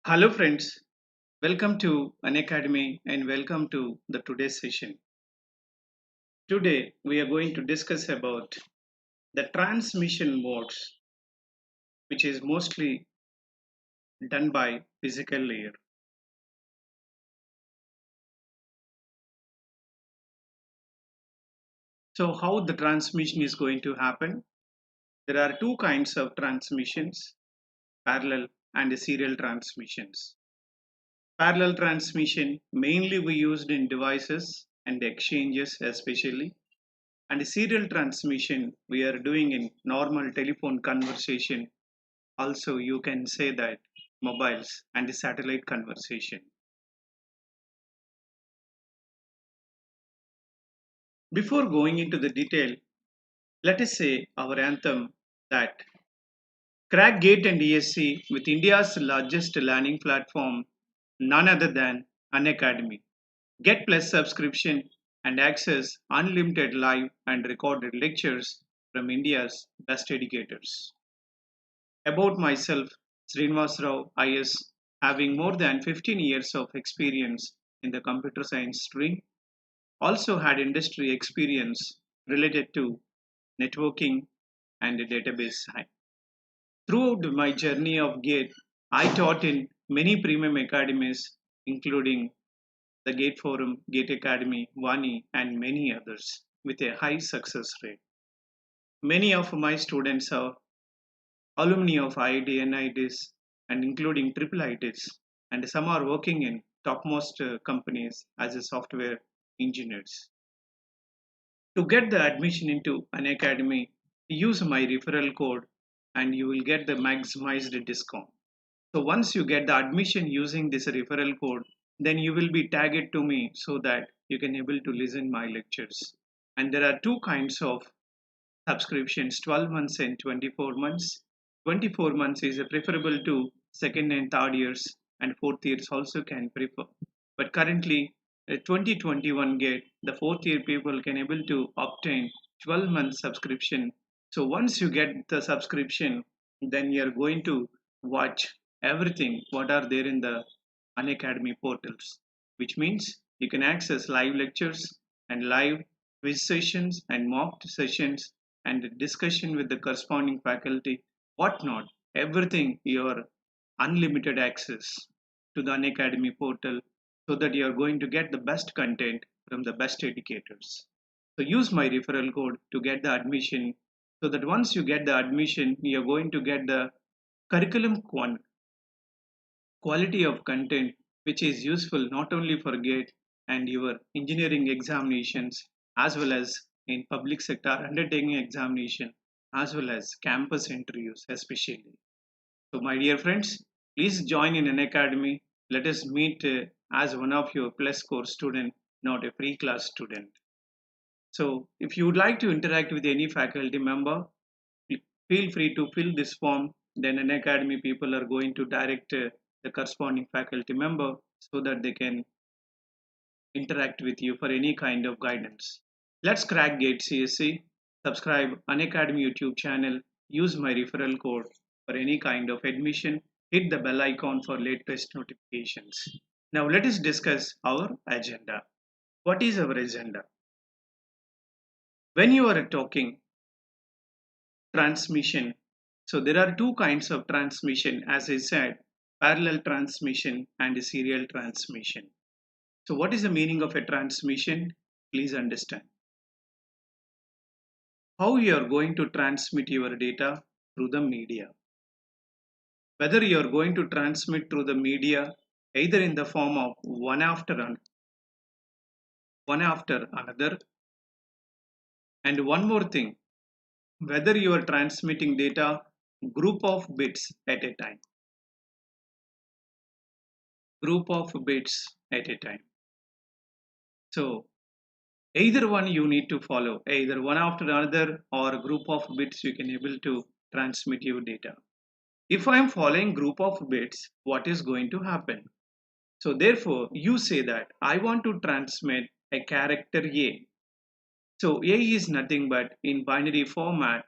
Hello friends, welcome to Unacademy and welcome to the today's session. Today we are going to discuss about the transmission modes which is mostly done by physical layer. So how the transmission is going to happen? There are two kinds of transmissions, parallel and serial transmissions. Parallel transmission mainly we used in devices and exchanges especially, and serial transmission we are doing in normal telephone conversation. Also, you can say that mobiles and satellite conversation. Before going into the detail, let us say our anthem that crack GATE and ESE with India's largest learning platform, none other than Unacademy. Get Plus subscription and access unlimited live and recorded lectures from India's best educators. About myself, Srinivasrao IS, having more than 15 years of experience in the computer science stream, also had industry experience related to networking and database science. Throughout my journey of GATE, I taught in many premium academies, including the GATE Forum, GATE Academy, Vani, and many others, with a high success rate. Many of my students are alumni of IIT, NITs, and including triple ITs, and some are working in topmost companies as a software engineers. To get the admission into an academy, use my referral code and you will get the maximized discount. So once you get the admission using this referral code, then you will be tagged to me so that you can able to listen my lectures. And there are two kinds of subscriptions, 12 months and 24 months. 24 months is preferable to second and third years, and fourth years also can prefer. But currently, 2021 GATE, the fourth year people can able to obtain 12 months subscription. So once you get the subscription, then you're going to watch everything what are there in the Unacademy portals, which means you can access live lectures and live quiz sessions and mock sessions and discussion with the corresponding faculty, whatnot, everything your unlimited access to the Unacademy portal so that you are going to get the best content from the best educators. So use my referral code to get the admission so that once you get the admission, you are going to get the curriculum quality of content which is useful not only for GATE and your engineering examinations as well as in public sector undertaking examination as well as campus interviews especially. So my dear friends, please join in an academy. Let us meet as one of your plus course student, not a free class student. So if you would like to interact with any faculty member, feel free to fill this form. Then an academy people are going to direct the corresponding faculty member so that they can interact with you for any kind of guidance. Let's crack GATE CSC. Subscribe Unacademy YouTube channel. Use my referral code for any kind of admission. Hit the bell icon for latest notifications. Now let us discuss our agenda. What is our agenda? When you are talking transmission, so there are two kinds of transmission, as I said, parallel transmission and serial transmission. So what is the meaning of a transmission? Please understand. How you are going to transmit your data through the media. Whether you are going to transmit through the media either in the form of one after another, and one more thing, whether you are transmitting data group of bits at a time. Group of bits at a time. So either one you need to follow, either one after another or a group of bits you can able to transmit your data. If I am following group of bits, what is going to happen? So therefore you say that I want to transmit a character A. So A is nothing but in binary format.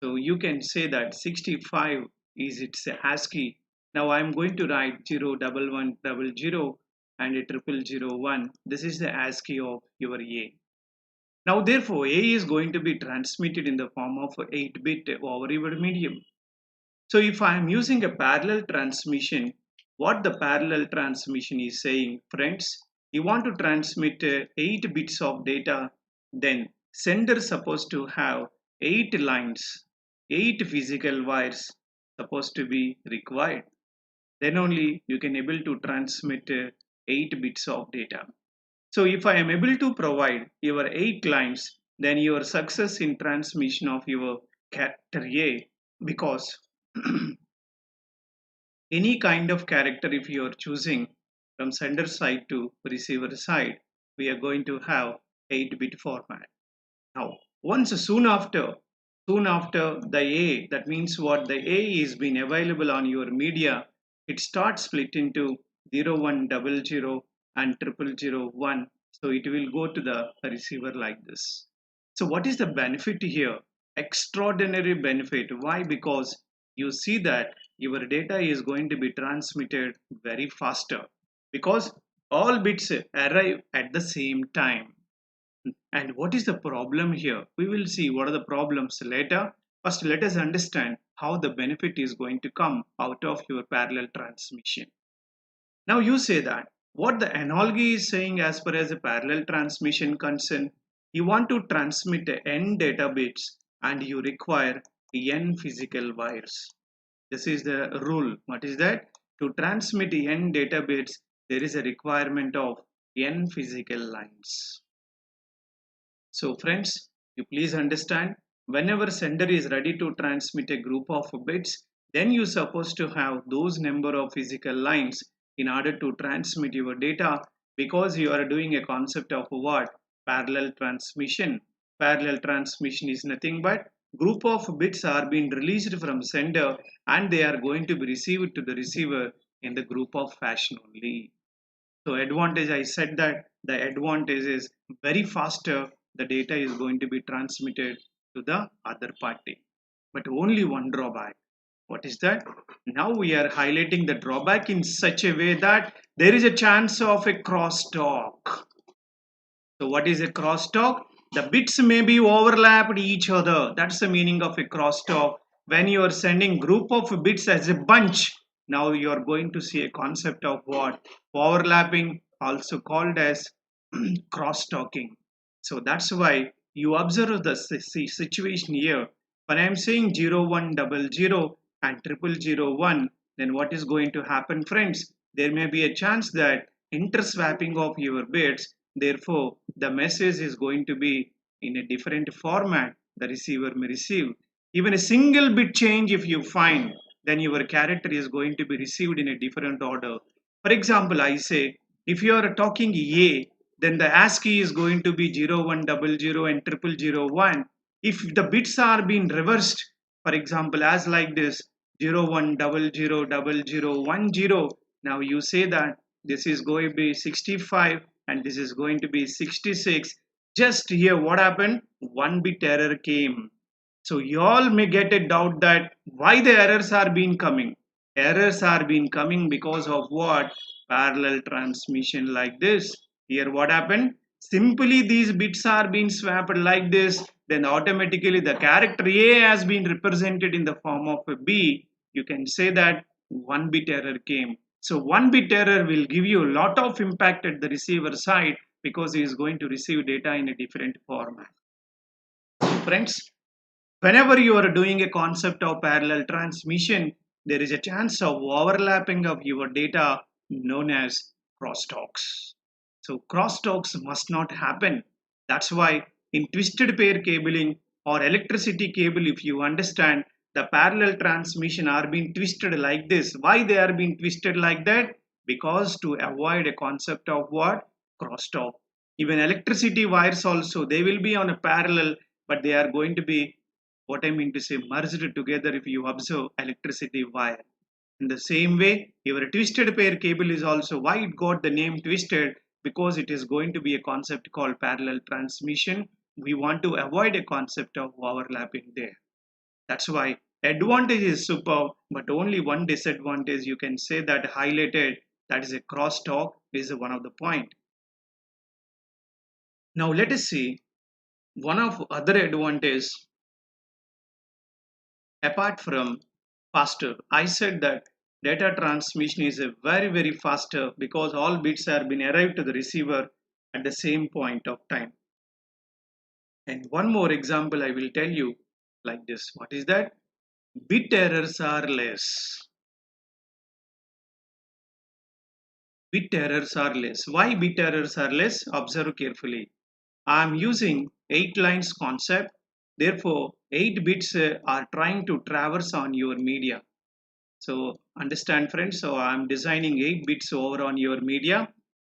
So you can say that 65 is its ASCII Now I'm going to write 01100 and a 0001. This is the ASCII of your A. Now therefore A is going to be transmitted in the form of 8-bit over your medium. So if I am using a parallel transmission, what the parallel transmission is saying, friends, you want to transmit 8 bits of data, then sender supposed to have 8 lines, 8 physical wires supposed to be required. Then only you can able to transmit 8 bits of data. So if I am able to provide your 8 lines, then your success in transmission of your character A, because any kind of character if you are choosing from sender side to receiver side, we are going to have 8-bit format. Now once soon after the A, that means what, the A is been available on your media, it starts split into 0100 and 0001. So it will go to the receiver like this. So what is the benefit here? Extraordinary benefit. Why? Because you see that your data is going to be transmitted very faster, because all bits arrive at the same time. And what is the problem here? We will see what are the problems later. First, let us understand how the benefit is going to come out of your parallel transmission. Now you say that what the analogy is saying as far as a parallel transmission concern, you want to transmit n data bits and you require n physical wires. This is the rule. What is that? To transmit n data bits, there is a requirement of n physical lines. So friends, you please understand, whenever sender is ready to transmit a group of bits, then you're supposed to have those number of physical lines in order to transmit your data, because you are doing a concept of what? Parallel transmission. Parallel transmission is nothing but group of bits are being released from sender and they are going to be received to the receiver in the group of fashion only. So advantage, I said that the advantage is very faster the data is going to be transmitted to the other party. But only one drawback. What is that? Now we are highlighting the drawback in such a way that there is a chance of a crosstalk. So what is a crosstalk? The bits may be overlapped each other. That's the meaning of a crosstalk. When you are sending group of bits as a bunch, now you are going to see a concept of what? Overlapping, also called as crosstalking. So that's why you observe the situation here. When I am saying 0100 and 0001, then what is going to happen, friends? There may be a chance that interswapping of your bits, therefore the message is going to be in a different format the receiver may receive. Even a single bit change if you find, then your character is going to be received in a different order. For example, I say if you are talking A, then the ASCII is going to be 0100 and 0001. If the bits are being reversed, for example, as like this 01000010, now you say that this is going to be 65 and this is going to be 66. Just here what happened? One bit error came. So you all may get a doubt that why the errors are being coming. Errors are being coming because of what? Parallel transmission like this. Here what happened? Simply these bits are being swapped like this, then automatically the character A has been represented in the form of a B. You can say that one bit error came. So one bit error will give you a lot of impact at the receiver side, because he is going to receive data in a different format. Friends, whenever you are doing a concept of parallel transmission, there is a chance of overlapping of your data known as crosstalks. So crosstalks must not happen. That's why in twisted pair cabling or electricity cable, if you understand, the parallel transmission are being twisted like this. Why they are being twisted like that? Because to avoid a concept of what? Crosstalk. Even electricity wires also, they will be on a parallel, but they are going to be, what I mean to say, merged together if you observe electricity wire. In the same way, your twisted pair cable is also, why it got the name twisted? Because it is going to be a concept called parallel transmission. We want to avoid a concept of overlapping there. That's why advantage is superb, but only one disadvantage you can say that highlighted, that is a crosstalk, is one of the point. Now let us see one of other advantage apart from faster. I said that data transmission is a very faster because all bits are being arrived to the receiver at the same point of time. And one more example I will tell you like this. What is that? Bit errors are less. Bit errors are less. Why bit errors are less? Observe carefully. I am using 8 lines concept. Therefore, 8 bits are trying to traverse on your media. So understand friends, so I am designing 8 bits over on your media.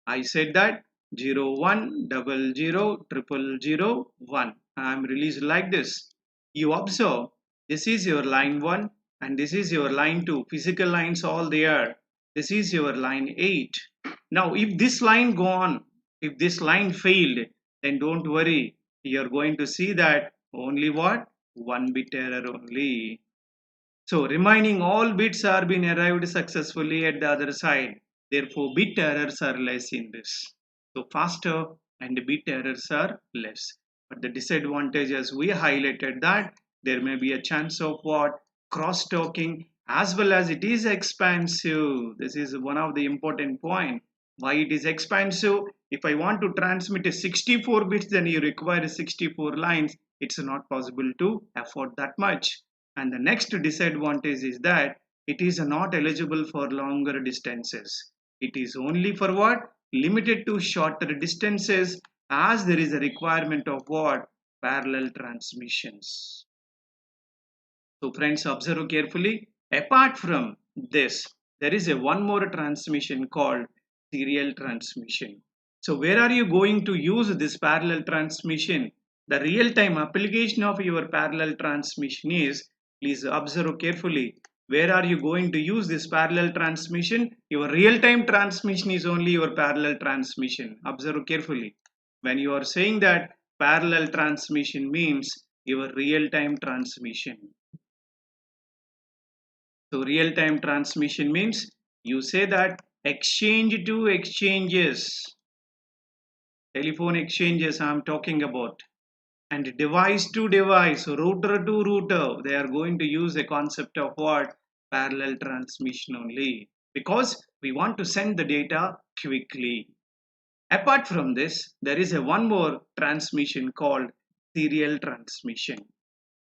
I said that 0, 1, 00, 000, 1. I am released like this. You observe, this is your line 1 and this is your line 2. Physical lines all there. This is your line 8. Now if this line gone, if this line failed, then don't worry. You are going to see that only what? 1 bit error only. So remaining all bits are being arrived successfully at the other side. Therefore, bit errors are less in this. So faster and bit errors are less. But the disadvantages we highlighted that there may be a chance of what? Cross-talking as well as it is expansive. This is one of the important point. Why it is expansive? If I want to transmit a 64 bits, then you require 64 lines. It's not possible to afford that much. And the next disadvantage is that it is not eligible for longer distances. It is only for what? Limited to shorter distances as there is a requirement of what? Parallel transmissions. So friends, observe carefully. Apart from this, there is a one more transmission called serial transmission. So where are you going to use this parallel transmission? The real-time application of your parallel transmission is, please observe carefully, where are you going to use this parallel transmission? Your real-time transmission is only your parallel transmission. Observe carefully. When you are saying that parallel transmission means your real-time transmission. So real-time transmission means you say that exchange to exchanges, telephone exchanges I am talking about, and device to device, router to router, they are going to use a concept of what? Parallel transmission only, because we want to send the data quickly. Apart from this, there is a one more transmission called serial transmission.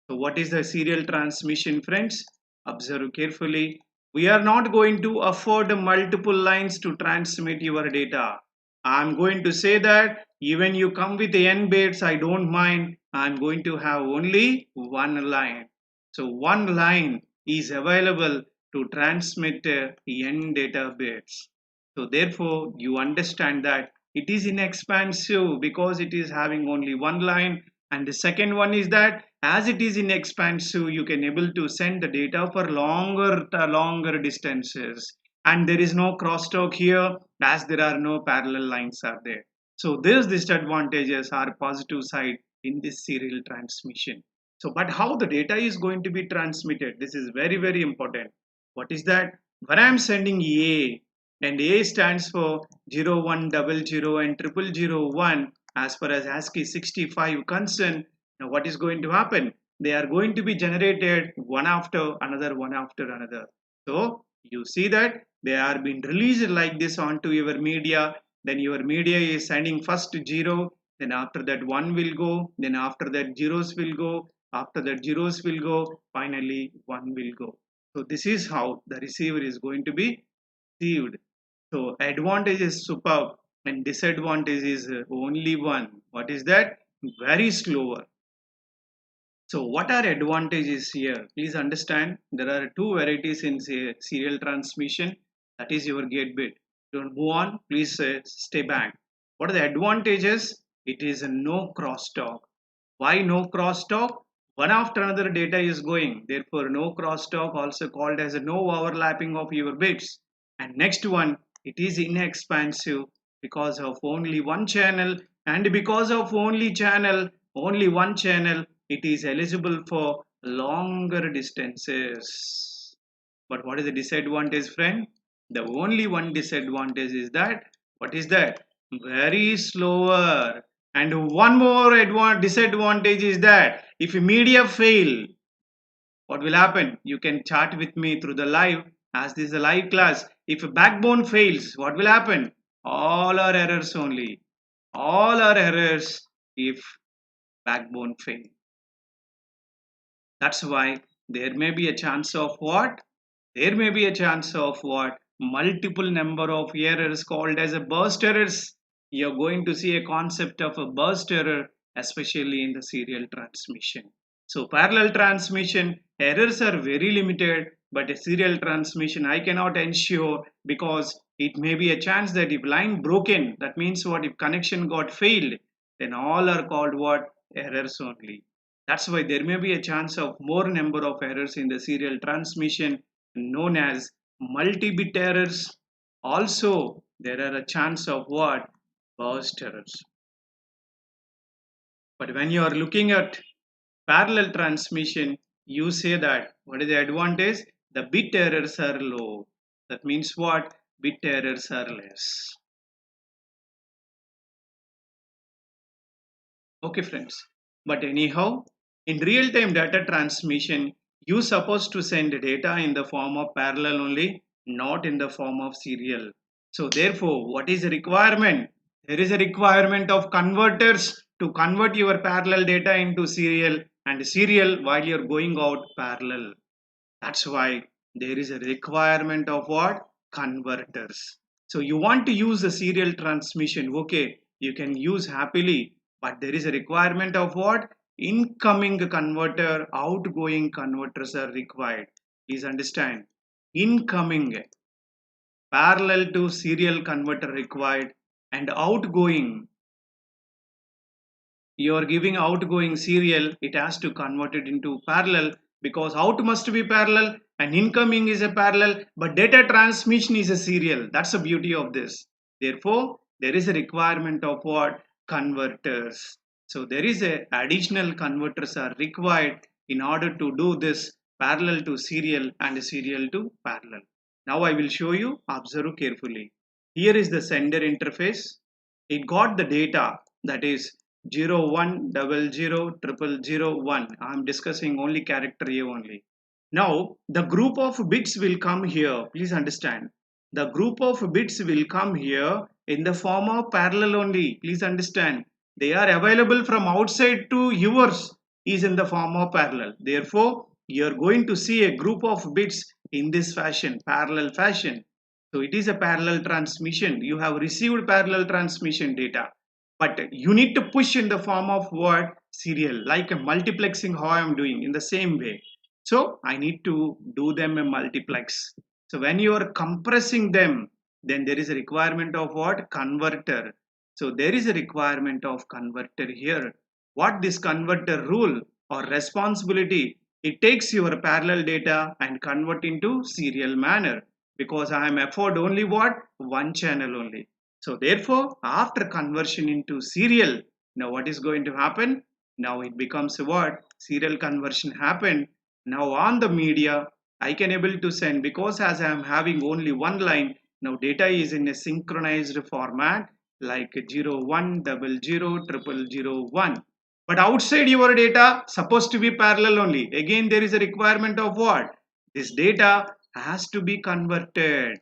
So what is the serial transmission, friends? Observe carefully. We are not going to afford multiple lines to transmit your data. I'm going to say that even you come with n bits, I don't mind. I'm going to have only one line. So one line is available to transmit n data bits. So therefore, you understand that it is inexpensive because it is having only one line. And the second one is that as it is inexpensive, you can able to send the data for longer distances. And there is no crosstalk here as there are no parallel lines are there. So these disadvantages are positive side in this serial transmission. So but how the data is going to be transmitted? This is very important. What is that? When I am sending A, and A stands for 0100 and 0001 as far as ASCII 65 concerned. Now what is going to happen? They are going to be generated one after another, one after another. So you see that they are being released like this onto your media. Then your media is sending first 0, then after that 1 will go, then after that zeros will go, after that zeros will go, finally 1 will go. So this is how the receiver is going to be received. So advantage is superb and disadvantage is only one. What is that? Very slower. So what are advantages here? Please understand there are two varieties in serial transmission. That is your gate bit. Don't move on. Please stay back. What are the advantages? It is a no crosstalk. Why no crosstalk? One after another data is going. Therefore no crosstalk, also called as a no overlapping of your bits. And next one, it is inexpansive because of only one channel, and because of only one channel, it is eligible for longer distances. But what is the disadvantage, friend? The only one disadvantage is that, what is that? Very slower. And one more disadvantage is that if media fail, what will happen? You can chat with me through the live, as this is a live class. If a backbone fails, what will happen? All are errors only. All are errors if backbone fail. That's why there may be a chance of what? There may be a chance of what? Multiple number of errors called as a burst errors. You're going to see a concept of a burst error, especially in the serial transmission. So parallel transmission errors are very limited, but a serial transmission I cannot ensure, because it may be a chance that if line broken, that means what, if connection got failed, then all are called what? Errors only. That's why there may be a chance of more number of errors in the serial transmission, known as multi-bit errors. Also, there are a chance of what? Burst errors. But when you are looking at parallel transmission, you say that what is the advantage? The bit errors are low. That means what? Bit errors are less. Okay, friends. But anyhow, in real-time data transmission, you supposed to send data in the form of parallel only, not in the form of serial. So therefore, what is the requirement? There is a requirement of converters to convert your parallel data into serial, and serial while you're going out parallel. That's why there is a requirement of what? Converters. So you want to use the serial transmission, okay, you can use happily, but there is a requirement of what? Incoming converter, outgoing converters are required. Please understand. Incoming parallel to serial converter required, and outgoing, you are giving outgoing serial, it has to convert it into parallel, because out must be parallel and incoming is a parallel, but data transmission is a serial. That's the beauty of this. Therefore, there is a requirement of what? Converters. So there is a additional converters are required in order to do this parallel to serial and serial to parallel. Now I will show you. Observe carefully. Here is the sender interface. It got the data, that is 01000001. I am discussing only character A only. Now the group of bits will come here. Please understand. The group of bits will come here in the form of parallel only. Please understand. They are available from outside to yours is in the form of parallel. Therefore, you are going to see a group of bits in this fashion, parallel fashion. So it is a parallel transmission. You have received parallel transmission data, but you need to push in the form of what? Serial, like a multiplexing, how I am doing in the same way. So I need to do them a multiplex. So when you are compressing them, then there is a requirement of what? Converter. So there is a requirement of converter here. What this converter rule or responsibility? It takes your parallel data and convert into serial manner, because I am afford only what? One channel only. So therefore, after conversion into serial, now what is going to happen? Now it becomes what? Serial conversion happened. Now on the media, I can able to send, because as I am having only one line, now data is in a synchronized format like 01000001. But outside your data supposed to be parallel only. Again, there is a requirement of what? This data has to be converted,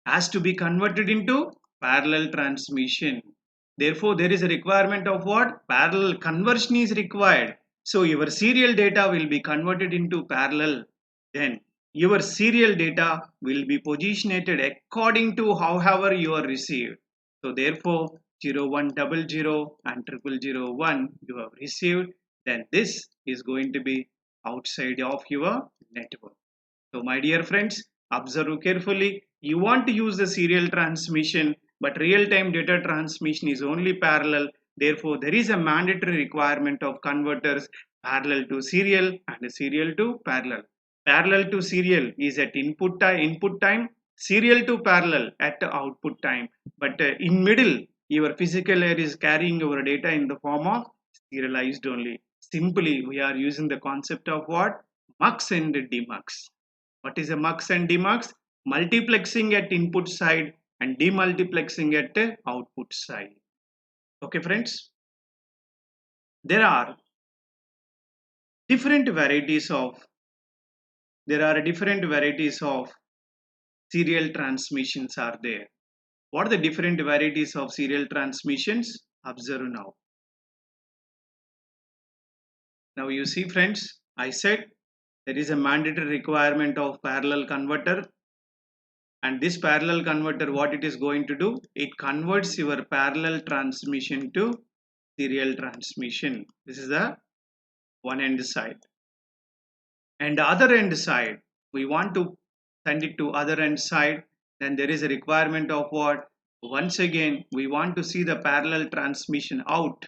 into parallel transmission. Therefore, there is a requirement of what? Parallel conversion is required. So your serial data will be converted into parallel. Then your serial data will be positioned according to however you are received. So therefore, 0100 and 0001 you have received. Then this is going to be outside of your network. So my dear friends, observe carefully. You want to use the serial transmission, but real-time data transmission is only parallel. Therefore, there is a mandatory requirement of converters parallel to serial and serial to parallel. Parallel to serial is at input time, serial to parallel at output time. But in middle, your physical layer is carrying your data in the form of serialized only. Simply, we are using the concept of what? Mux and demux. What is a mux and demux? Multiplexing at input side and demultiplexing at output side. Okay, friends? There are different varieties of serial transmissions are there. What are the different varieties of serial transmissions? Observe now. Now you see, friends, I said there is a mandatory requirement of parallel converter, and this parallel converter, what it is going to do? It converts your parallel transmission to serial transmission. This is the one end side. And the other end side, we want to send it to other end side, then there is a requirement of what? Once again, we want to see the parallel transmission out.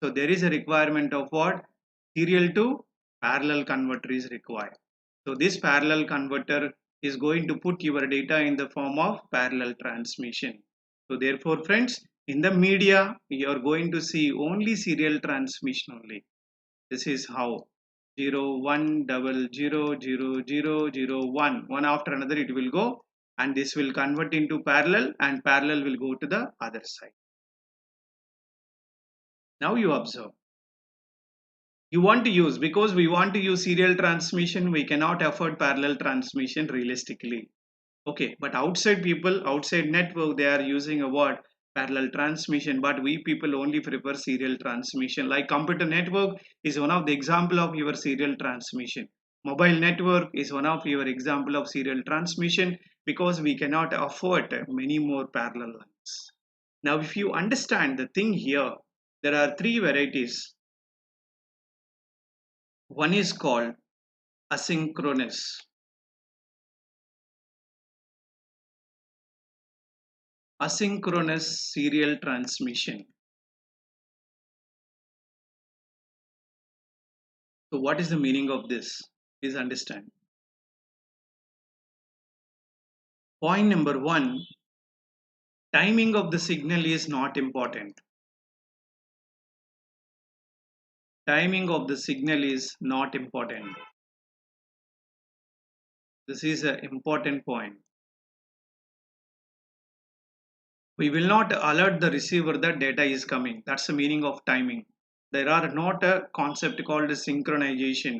So there is a requirement of what? Serial to parallel converter is required. So this parallel converter is going to put your data in the form of parallel transmission. So therefore, friends, in the media, you are going to see only serial transmission only. This is how 0 1 double 0 0 0 0 1 one after another it will go, and this will convert into parallel, and parallel will go to the other side. Now you observe, you want to use, because we want to use serial transmission, we cannot afford parallel transmission realistically. Okay, but outside people, outside network, they are using a what? Parallel transmission, but we people only prefer serial transmission. Like computer network is one of the example of your serial transmission. Mobile network is one of your example of serial transmission, because we cannot afford many more parallel lines. Now, if you understand the thing here, there are three varieties. One is called asynchronous. Asynchronous serial transmission. So what is the meaning of this? Please understand. Point number one, timing of the signal is not important. Timing of the signal is not important. This is an important point. We will not alert the receiver that data is coming. That's the meaning of timing. There are not a concept called synchronization.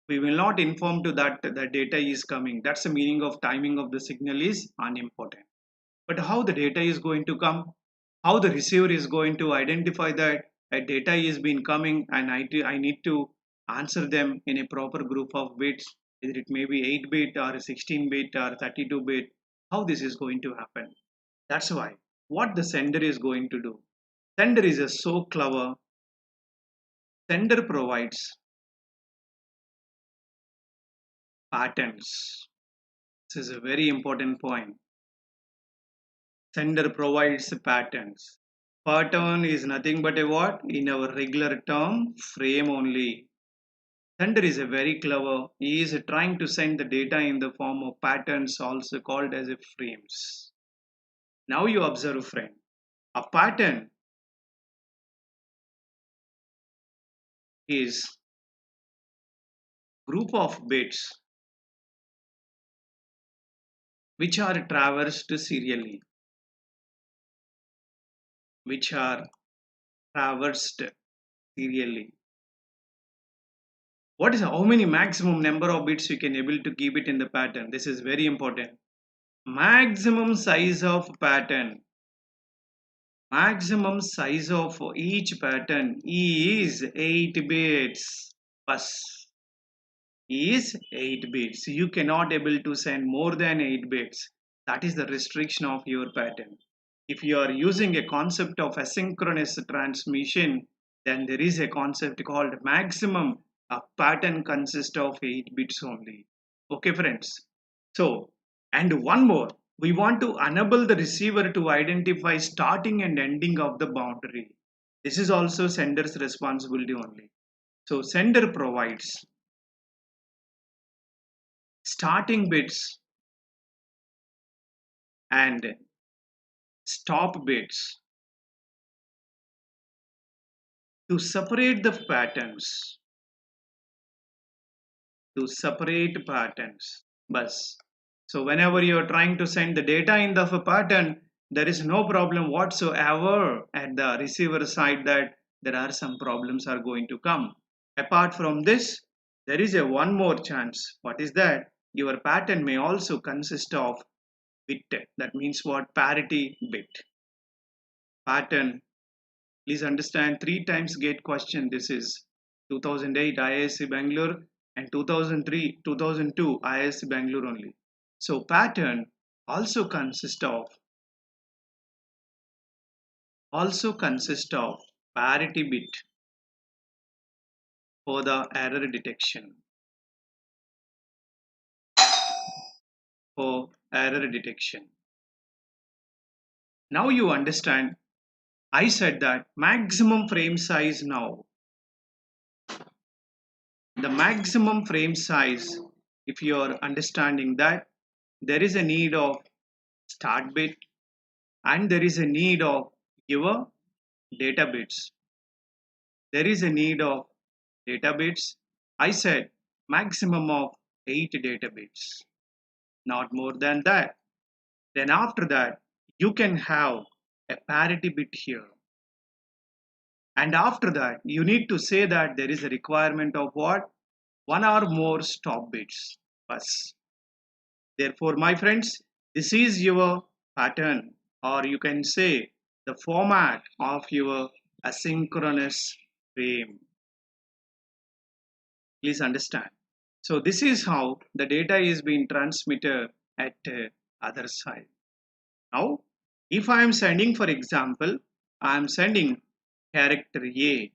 We will not inform to that the data is coming. That's the meaning of timing of the signal is unimportant. But how the data is going to come, how the receiver is going to identify that a data is been coming, and I need to answer them in a proper group of bits, either it may be 8 bit or 16 bit or 32 bit, how this is going to happen? That's why what the sender is going to do, sender is a so clever. Sender provides patterns. This is a very important point. Sender provides patterns. Pattern is nothing but a what? In our regular term, frame only. Sender is a very clever. He is trying to send the data in the form of patterns, also called as a frames. Now you observe, friend. A pattern is group of bits which are traversed serially. Which are traversed serially. What is how many maximum number of bits you can able to keep it in the pattern? This is very important. Maximum size of pattern. Maximum size of each pattern is 8 bits. Bus is 8 bits. You cannot able to send more than 8 bits. That is the restriction of your pattern. If you are using a concept of asynchronous transmission, then there is a concept called maximum. A pattern consists of 8 bits only. Okay, friends. So, and one more, we want to enable the receiver to identify starting and ending of the boundary. This is also sender's responsibility only. So, sender provides starting bits and stop bits to separate the patterns. to separate patterns. Bus. So whenever you are trying to send the data in the pattern, there is no problem whatsoever at the receiver side that there are some problems are going to come. Apart from this, there is a one more chance. What is that? Your pattern may also consist of bit. That means what? Parity bit. Pattern. Please understand 3 times GATE question. This is 2008 IISc Bangalore and 2003, 2002 IISc Bangalore only. So pattern also consists of parity bit for the error detection. Now you understand. I said that maximum frame size now. The maximum frame size, if you are understanding that, there is a need of start bit and there is a need of your data bits. There is a need of data bits. I said maximum of 8 data bits, not more than that. Then after that, you can have a parity bit here. And after that, you need to say that there is a requirement of what? One or more stop bits. Bus. Therefore, my friends, this is your pattern, or you can say the format of your asynchronous frame. Please understand. So this is how the data is being transmitted at other side. Now, if I am sending, for example, I am sending character A.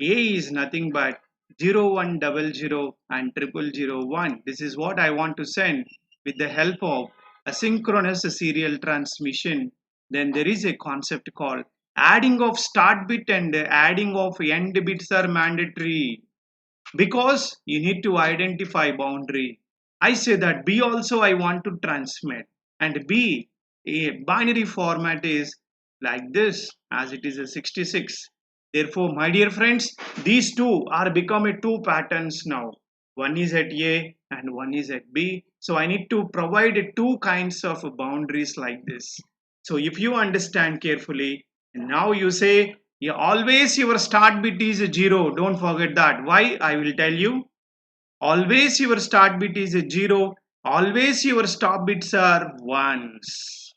A is nothing but 0100 and 0001. This is what I want to send with the help of asynchronous serial transmission. Then there is a concept called adding of start bit and adding of end bits are mandatory because you need to identify boundary. I say that B also I want to transmit, and B a binary format is like this as it is a 66. Therefore, my dear friends, these two are become a two patterns now. One is at A and one is at B. So I need to provide two kinds of boundaries like this. So if you understand carefully, now you say yeah, always your start bit is 0. Don't forget that. Why? I will tell you. Always your start bit is 0. Always your stop bits are 1s.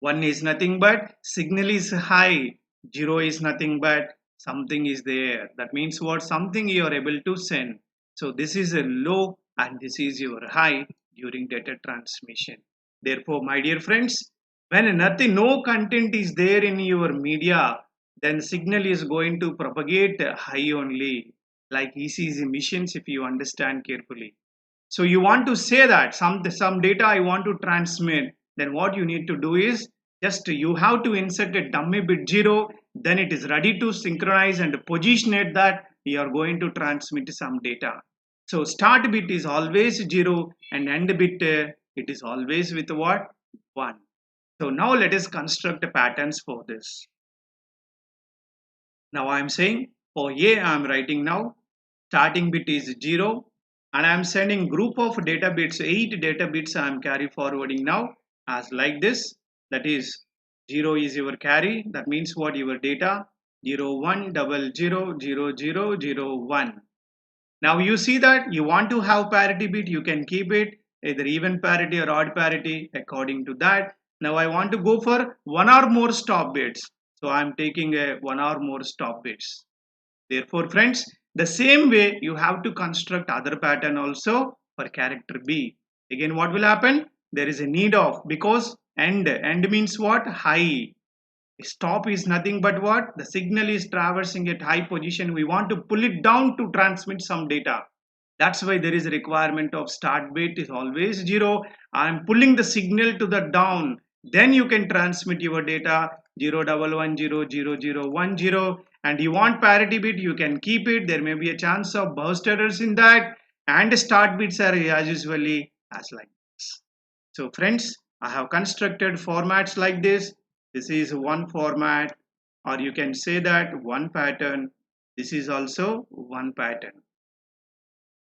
1 is nothing but signal is high. 0 is nothing but something is there. That means what? Something you are able to send. So this is a low and this is your high during data transmission. Therefore, my dear friends, when no content is there in your media, then signal is going to propagate high only, like ECG emissions if you understand carefully. So you want to say that some data I want to transmit, then what you need to do is just you have to insert a dummy bit 0, then it is ready to synchronize and position it that you are going to transmit some data. So start bit is always 0 and end bit it is always with what? 1. So now let us construct patterns for this. Now I am saying for A I am writing now starting bit is 0 and I am sending group of data bits, 8 data bits I am carry forwarding now as like this. That is 0 is your carry. That means what? Your data 01000001. Now you see that you want to have parity bit, you can keep it either even parity or odd parity according to that. Now I want to go for one or more stop bits. So I am taking a one or more stop bits. Therefore, friends, the same way you have to construct other pattern also for character B. Again, what will happen? There is a need of, because end means what? High. Stop is nothing but what? The signal is traversing at high position. We want to pull it down to transmit some data. That's why there is a requirement of start bit is always 0. I am pulling the signal to the down. Then you can transmit your data 011000010, and you want parity bit, you can keep it. There may be a chance of burst errors in that, and start bits are as usually as like this. So friends, I have constructed formats like this. This is one format, or you can say that one pattern. This is also one pattern.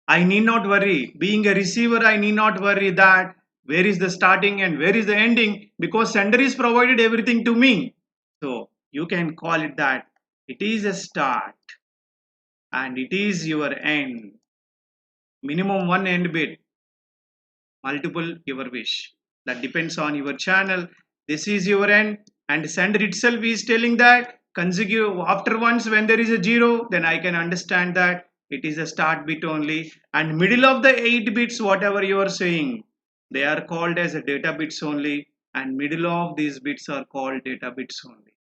I need not worry. Being a receiver, I need not worry that where is the starting and where is the ending, because sender is provided everything to me. So you can call it that it is a start and it is your end. Minimum one end bit, multiple your wish. That depends on your channel. This is your end, and sender itself is telling that consecutive after once when there is a zero, then I can understand that it is a start bit only, and middle of the 8 bits whatever you are saying, they are called as a data bits only, and middle of these bits are called data bits only.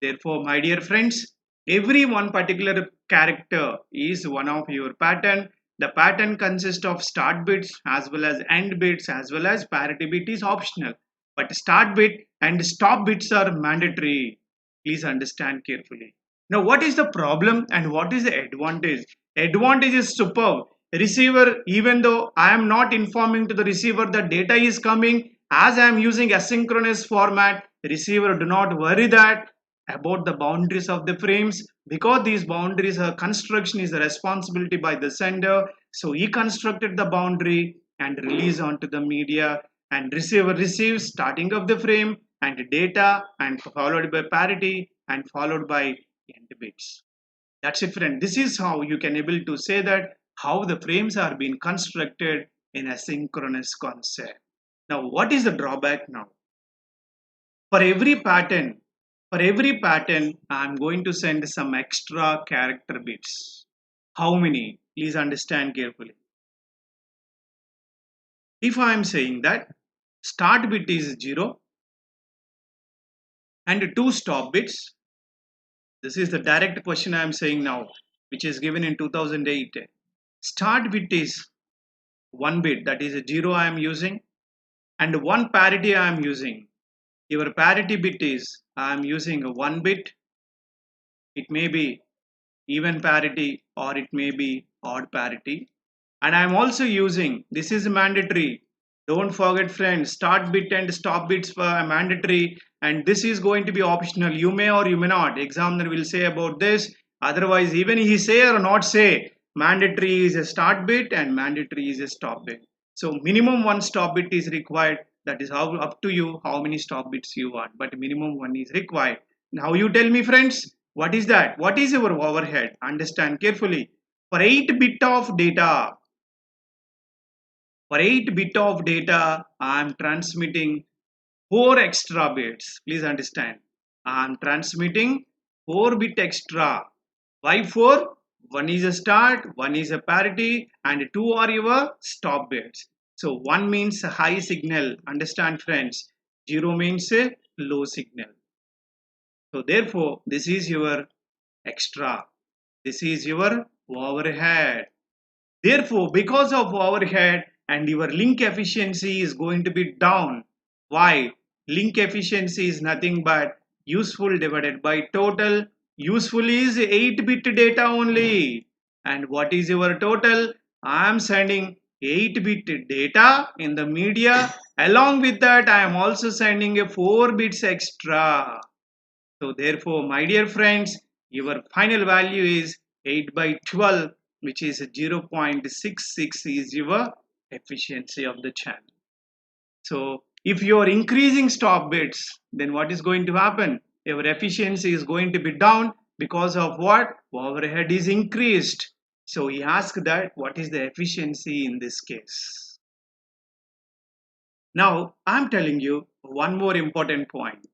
Therefore, my dear friends, every one particular character is one of your pattern. The pattern consists of start bits as well as end bits as well as parity bit is optional. But start bit and stop bits are mandatory. Please understand carefully. Now, what is the problem and what is the advantage? Advantage is superb. Receiver, even though I am not informing to the receiver the data is coming, as I am using asynchronous format, receiver do not worry that about the boundaries of the frames, because these boundaries construction is a responsibility by the sender. So he constructed the boundary and release onto the media, and receiver receives starting of the frame and data and followed by parity and followed by end bits. That's it, friend. This is how you can able to say that how the frames are being constructed in a synchronous concept. Now what is the drawback now? For every pattern, I'm going to send some extra character bits. How many? Please understand carefully. If I am saying that start bit is 0 and 2 stop bits, this is the direct question I am saying now, which is given in 2008. Start bit is 1 bit, that is a 0 I am using, and 1 parity I am using. Your parity bit is I am using a 1 bit. It may be even parity or it may be odd parity, and I am also using, this is mandatory, don't forget friends, start bit and stop bits are mandatory, and this is going to be optional. You may or you may not, examiner will say about this, otherwise even he say or not say, mandatory is a start bit and mandatory is a stop bit. So minimum one stop bit is required. That is how up to you how many stop bits you want, but minimum one is required. Now you tell me friends, what is that? What is your overhead? Understand carefully. For 8 bit of data, I am transmitting 4 extra bits. Please understand. I am transmitting 4 bit extra. Why 4? One is a start, one is a parity, and 2 are your stop bits. So 1 means a high signal. Understand friends. 0 means a low signal. So therefore, this is your extra. This is your overhead. Therefore, because of overhead and your link efficiency is going to be down. Why? Link efficiency is nothing but useful divided by total. Useful is 8-bit data only. And what is your total? I am sending 8-bit data in the media. Along with that, I am also sending a 4 bits extra. So therefore, my dear friends, your final value is 8 by 12, which is 0.66 is your efficiency of the channel. So if you are increasing stop bits, then what is going to happen? Your efficiency is going to be down because of what? Overhead is increased. So he asked that what is the efficiency in this case? Now I'm telling you one more important point.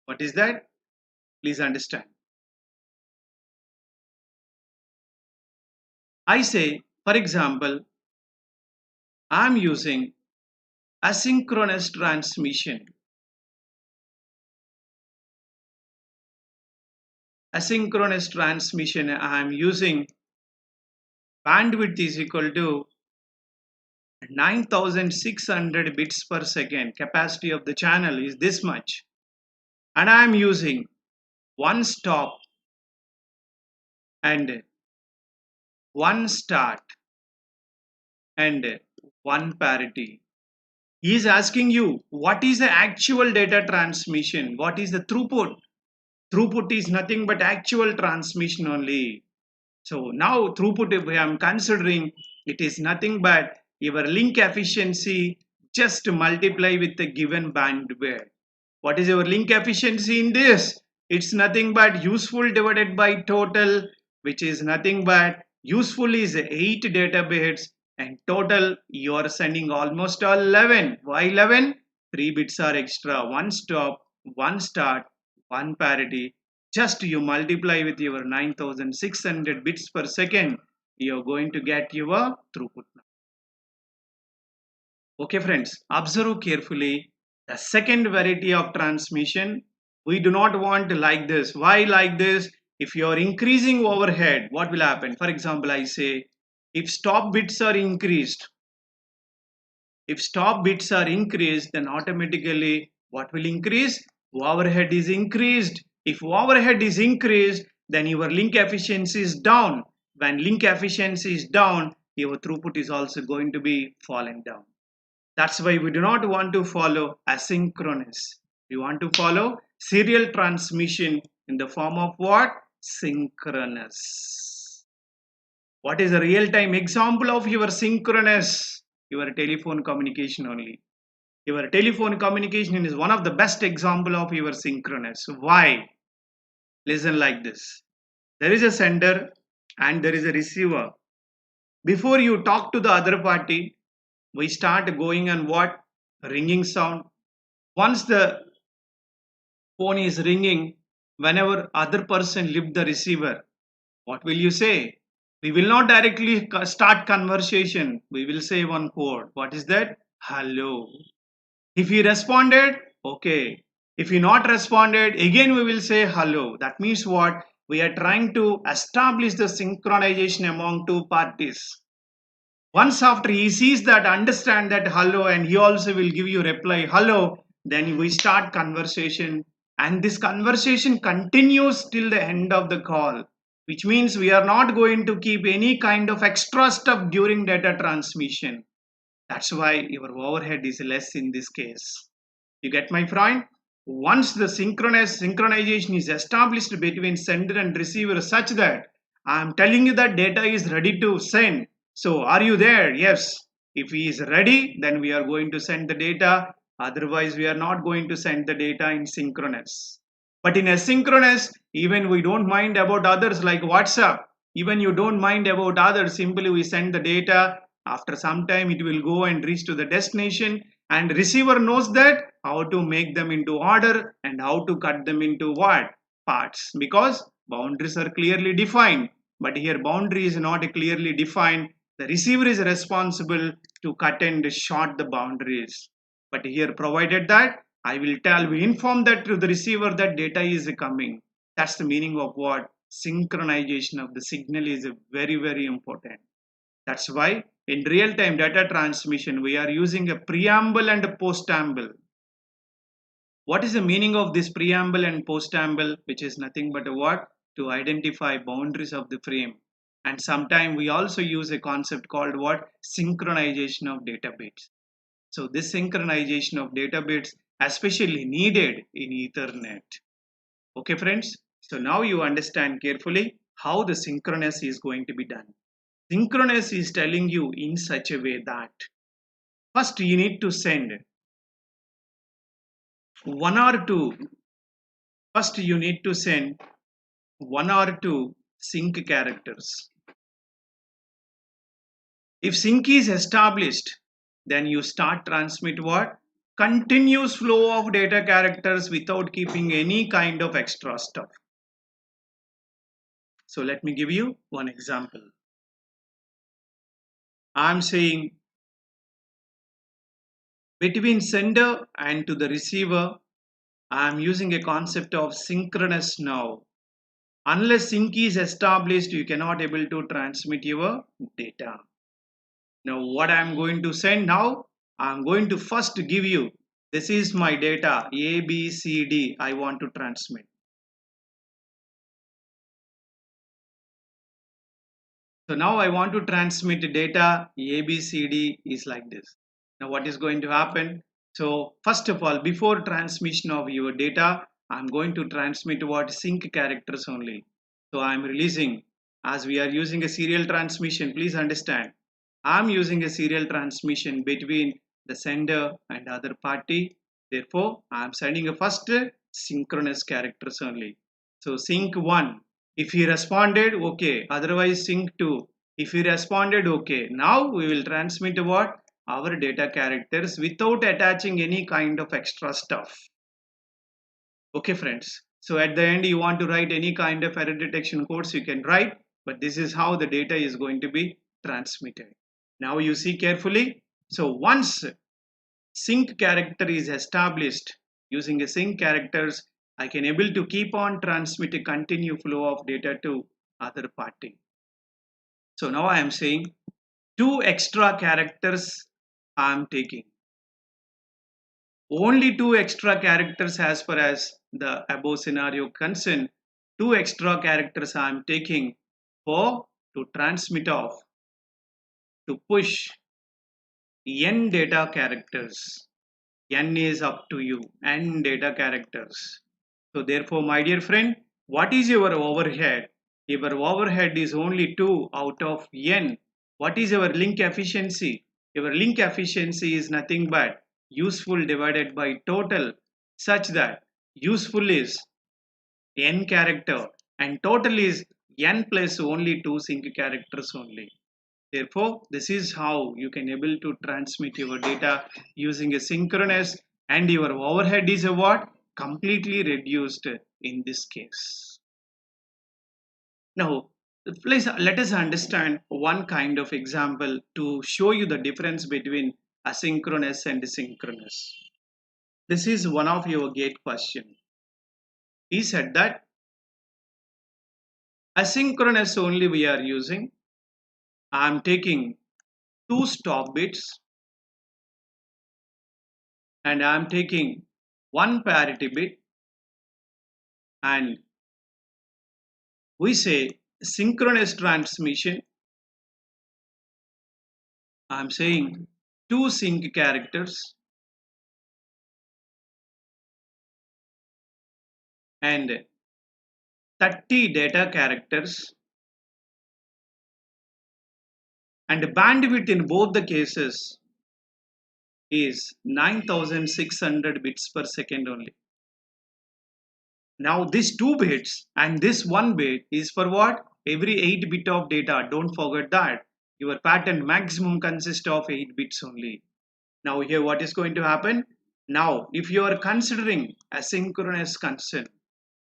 What is that? Please understand. I say, for example, I'm using asynchronous transmission. Asynchronous transmission, I'm using bandwidth is equal to 9600 bits per second. Capacity of the channel is this much. And I'm using one stop and one start and one parity. He is asking you, what is the actual data transmission? What is the throughput? Throughput is nothing but actual transmission only. So now throughput, if I am considering, it is nothing but your link efficiency just multiply with the given bandwidth. What is your link efficiency in this? It's nothing but useful divided by total, which is nothing but useful is 8 data bits and total you are sending almost 11. Why 11? 3 bits are extra. One stop, one start, one parity. Just you multiply with your 9600 bits per second, you're going to get your throughput. Okay friends, observe carefully the second variety of transmission. We do not want like this. Why like this? If you are increasing overhead, what will happen? For example, I say if stop bits are increased, then automatically what will increase? Overhead is increased. If overhead is increased, then your link efficiency is down. When link efficiency is down, your throughput is also going to be falling down. That's why we do not want to follow asynchronous. We want to follow serial transmission in the form of what? Synchronous. What is a real-time example of your synchronous? Your telephone communication only. Your telephone communication is one of the best example of your synchronous. Why? Listen like this. There is a sender and there is a receiver. Before you talk to the other party, we start going on what? Ringing sound. Once the phone is ringing, whenever other person lift the receiver, what will you say? We will not directly start conversation. We will say one word. What is that? Hello. If he responded, okay. If he not responded, again we will say hello. That means what? We are trying to establish the synchronization among two parties. Once after he sees that, understand that hello, and he also will give you reply hello, then we start conversation, and this conversation continues till the end of the call, which means we are not going to keep any kind of extra stuff during data transmission. That's why your overhead is less in this case. You get my point? Once the synchronization is established between sender and receiver such that I am telling you that data is ready to send. So are you there? Yes. If he is ready, then we are going to send the data. Otherwise, we are not going to send the data in synchronous. But in asynchronous, even we don't mind about others like WhatsApp. Even you don't mind about others, simply we send the data. After some time, it will go and reach to the destination, and receiver knows that how to make them into order and how to cut them into what? Parts. Because boundaries are clearly defined. But here boundary is not clearly defined. The receiver is responsible to cut and short the boundaries. But here provided that we inform that to the receiver that data is coming. That's the meaning of what? Synchronization of the signal is very, very important. That's why in real-time data transmission, we are using a preamble and a postamble. What is the meaning of this preamble and postamble? Which is nothing but a what? To identify boundaries of the frame. And sometimes we also use a concept called what? Synchronization of data bits. So this synchronization of data bits especially needed in Ethernet. Okay friends, so now you understand carefully how the synchronous is going to be done. Synchronous is telling you in such a way that first you need to send one or two. First you need to send one or two sync characters. If sync is established, then you start transmit what? Continuous flow of data characters without keeping any kind of extra stuff. So let me give you one example. I'm saying between sender and to the receiver, I'm using a concept of synchronous now. Unless sync is established, you cannot able to transmit your data. Now what I'm going to send now, I'm going to first give you, this is my data, A, B, C, D, I want to transmit. So now I want to transmit data, A, B, C, D is like this. Now what is going to happen? So first of all, before transmission of your data, I'm going to transmit what? Sync characters only. So I'm releasing as we are using a serial transmission, please understand, I'm using a serial transmission between the sender and other party. Therefore, I'm sending a first synchronous characters only. So sync 1. If he responded, okay. Otherwise sync 2. If he responded, okay. Now we will transmit what? Our data characters without attaching any kind of extra stuff. Okay friends. So at the end you want to write any kind of error detection codes, you can write, but this is how the data is going to be transmitted. Now you see carefully. So once sync character is established, using a sync characters, I can able to keep on transmit a continue flow of data to other party. So now I am saying 2 extra characters I am taking. Only 2 extra characters as far as the above scenario concerned. 2 extra characters I am taking for to transmit off, to push n data characters. N is up to you, n data characters. So therefore, my dear friend, what is your overhead? Your overhead is only 2 out of n. What is your link efficiency? Your link efficiency is nothing but useful divided by total, such that useful is n character and total is n plus only 2 sync characters only. Therefore, this is how you can able to transmit your data using a synchronous, and your overhead is a what? Completely reduced in this case. Now, please let us understand one kind of example to show you the difference between asynchronous and synchronous. This is one of your GATE question. He said that asynchronous only we are using. I am taking 2 stop bits and I am taking 1 parity bit, and we say synchronous transmission. I am saying 2 sync characters and 30 data characters, and the bandwidth in both the cases is 9600 bits per second only. Now this 2 bits and this 1 bit is for what? Every 8 bit of data. Don't forget that. Your pattern maximum consists of 8 bits only. Now here what is going to happen? Now if you are considering asynchronous concern,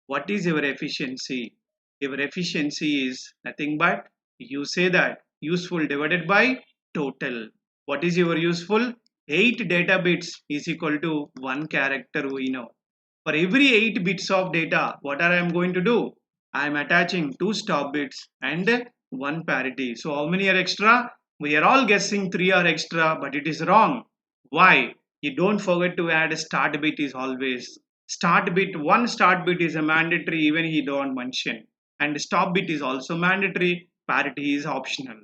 what is your efficiency? Your efficiency is nothing but, you say that useful divided by total. What is your useful? 8 data bits is equal to 1 character, we know. For every 8 bits of data, what are I am going to do? I am attaching 2 stop bits and 1 parity. So how many are extra? We are all guessing 3 are extra, but it is wrong. Why? You don't forget to add a start bit is always. Start bit, 1 start bit is a mandatory, even he don't mention. And stop bit is also mandatory, parity is optional.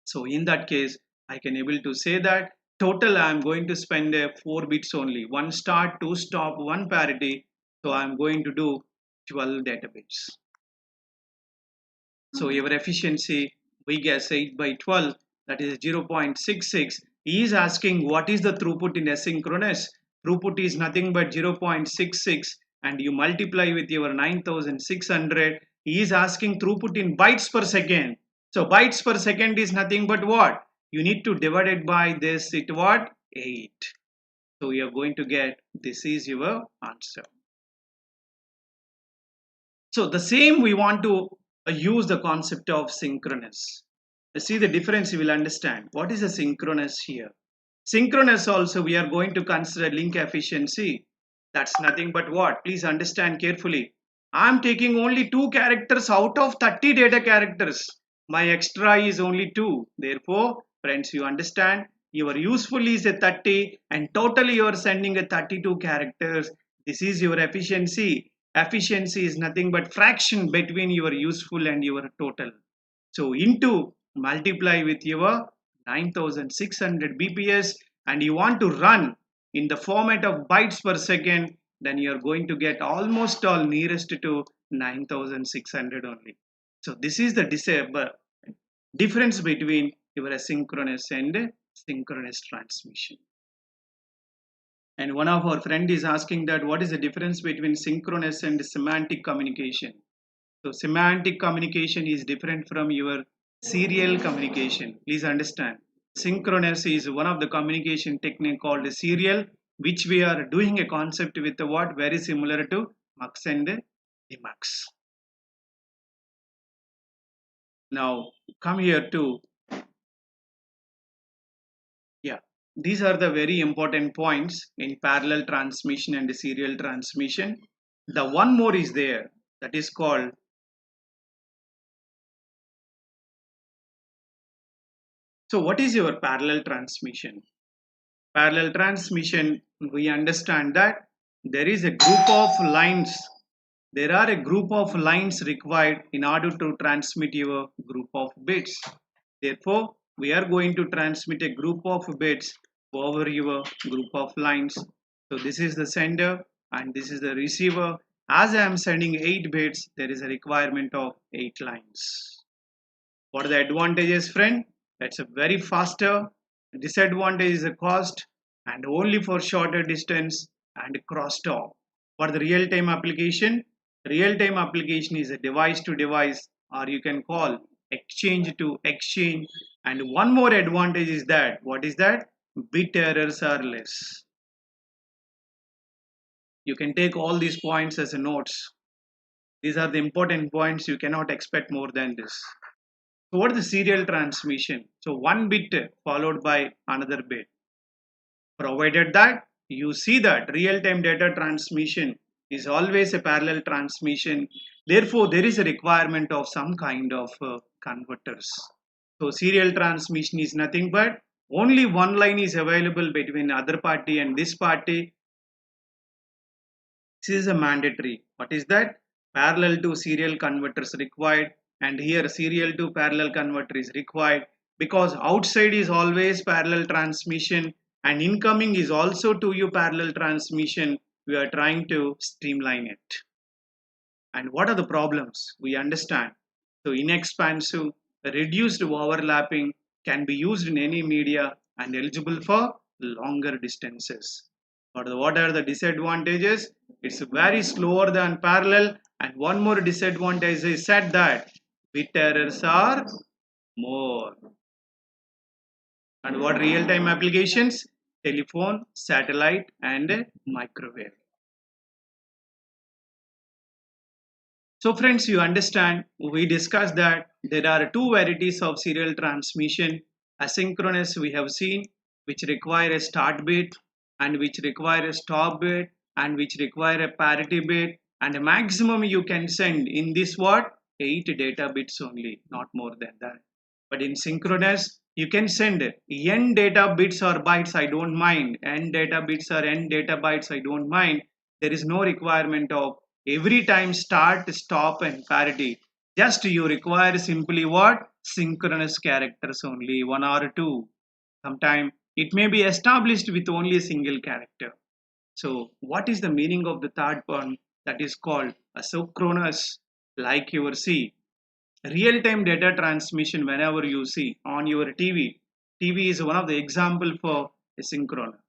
So in that case, I can able to say that total I am going to spend 4 bits only. 1 start, 2 stop, 1 parity. So I am going to do 12 data bits. So your efficiency, we guess 8 by 12, that is 0.66. He is asking what is the throughput in asynchronous. Throughput is nothing but 0.66, and you multiply with your 9600. He is asking throughput in bytes per second. So bytes per second is nothing but what? You need to divide it by this, it what? 8. So you are going to get, this is your answer. So the same we want to use the concept of synchronous. See the difference, you will understand. What is a synchronous here? Synchronous also we are going to consider link efficiency. That's nothing but what? Please understand carefully. I am taking only 2 characters out of 30 data characters. My extra is only 2. Therefore, friends, you understand, your useful is a 30 and totally you are sending a 32 characters. This is your efficiency. Efficiency is nothing but fraction between your useful and your total. So into multiply with your 9600 bps, and you want to run in the format of bytes per second, then you are going to get almost all nearest to 9600 only. So this is the difference between your asynchronous and synchronous transmission. And one of our friend is asking that what is the difference between synchronous and semantic communication. So semantic communication is different from your serial communication. Please understand. Synchronous is one of the communication technique called serial, which we are doing a concept with the what very similar to mux and demux. Now come here to, yeah, these are the very important points in parallel transmission and serial transmission. The one more is there, that is called, so what is your parallel transmission? Parallel transmission, we understand that there is a group of lines. There are a group of lines required in order to transmit your group of bits. Therefore, we are going to transmit a group of bits over your group of lines. So this is the sender and this is the receiver. As I am sending 8 bits, there is a requirement of 8 lines. What are the advantages, friend? That's a very faster. Disadvantage is the cost and only for shorter distance and crosstalk. For the real-time application, real-time application is a device to device, or you can call exchange to exchange. And one more advantage is that, what is that? Bit errors are less. You can take all these points as notes. These are the important points. You cannot expect more than this. So what is the serial transmission? So one bit followed by another bit. Provided that you see that real-time data transmission is always a parallel transmission. Therefore, there is a requirement of some kind of converters. So serial transmission is nothing but only one line is available between other party and this party. This is a mandatory. What is that? Parallel to serial converters required, and here serial to parallel converter is required because outside is always parallel transmission and incoming is also to you parallel transmission. We are trying to streamline it. And what are the problems? We understand. So inexpensive, reduced overlapping can be used in any media and eligible for longer distances. But what are the disadvantages? It's very slower than parallel, and one more disadvantage is said that bit errors are more. And what real-time applications? Telephone, satellite, and microwave. So friends, you understand, we discussed that there are two varieties of serial transmission. Asynchronous we have seen, which require a start bit and which require a stop bit and which require a parity bit, and a maximum you can send in this what? 8 data bits only, not more than that. But in synchronous, you can send n data bits or bytes, I don't mind. N data bits or n data bytes, I don't mind. There is no requirement of every time start, stop and parity. Just you require simply what? Synchronous characters only, 1 or 2. Sometimes it may be established with only a single character. So what is the meaning of the third one? That is called asynchronous, like you see. Real-time data transmission whenever you see on your TV. TV is one of the example for asynchronous.